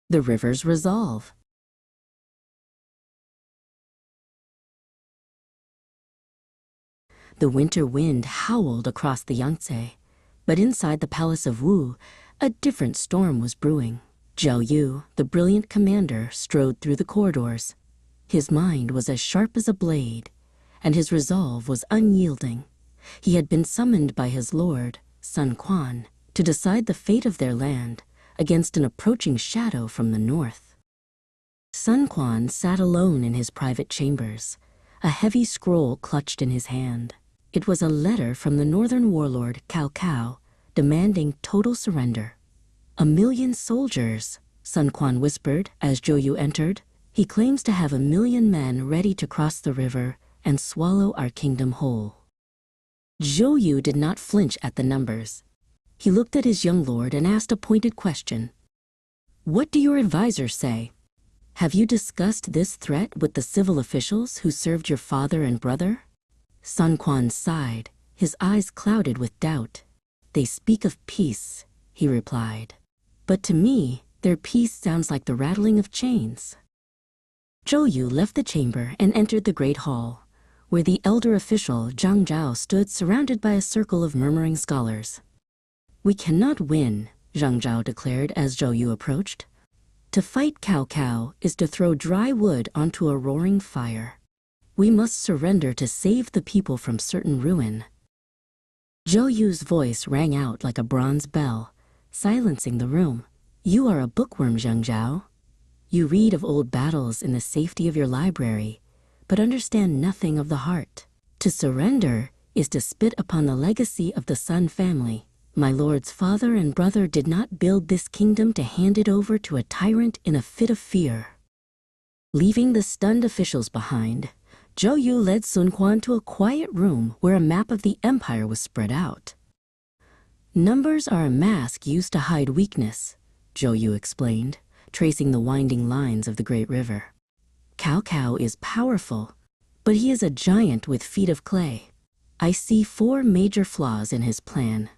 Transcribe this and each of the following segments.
the river's resolve. The winter wind howled across the Yangtze, but inside the palace of Wu, a different storm was brewing. Zhao Yu, the brilliant commander, strode through the corridors. His mind was as sharp as a blade, and his resolve was unyielding. He had been summoned by his lord, Sun Quan, to decide the fate of their land against an approaching shadow from the north. Sun Quan sat alone in his private chambers, a heavy scroll clutched in his hand. It was a letter from the northern warlord Cao Cao, demanding total surrender. 1,000,000 soldiers, Sun Quan whispered as Zhou Yu entered. He claims to have 1,000,000 men ready to cross the river and swallow our kingdom whole. Zhou Yu did not flinch at the numbers. He looked at his young lord and asked a pointed question. What do your advisors say? Have you discussed this threat with the civil officials who served your father and brother? Sun Quan sighed, his eyes clouded with doubt. They speak of peace, he replied. But to me, their peace sounds like the rattling of chains. Zhou Yu left the chamber and entered the great hall, where the elder official Zhang Zhao stood surrounded by a circle of murmuring scholars. We cannot win, Zhang Zhao declared as Zhou Yu approached. To fight Cao Cao is to throw dry wood onto a roaring fire. We must surrender to save the people from certain ruin. Zhou Yu's voice rang out like a bronze bell, silencing the room. You are a bookworm, Zhang Zhao. You read of old battles in the safety of your library, but understand nothing of the heart. To surrender is to spit upon the legacy of the Sun family. My lord's father and brother did not build this kingdom to hand it over to a tyrant in a fit of fear. Leaving the stunned officials behind, Zhou Yu led Sun Quan to a quiet room where a map of the empire was spread out. Numbers are a mask used to hide weakness, Zhou Yu explained, tracing the winding lines of the great river. Cao Cao is powerful, but he is a giant with feet of clay. I see 4 major flaws in his plan.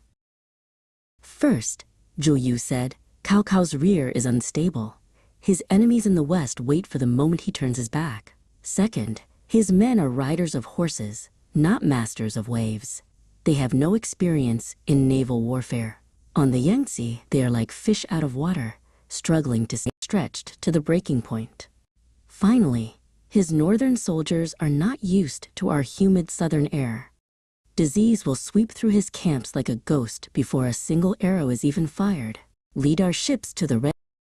First, Zhou Yu said, Cao Cao's rear is unstable. His enemies in the west wait for the moment he turns his back. Second, his men are riders of horses, not masters of waves. They have no experience in naval warfare. On the Yangtze, they are like fish out of water, struggling to stay stretched to the breaking point. Finally, his northern soldiers are not used to our humid southern air. Disease will sweep through his camps like a ghost before a single arrow is even fired. Lead our ships to the red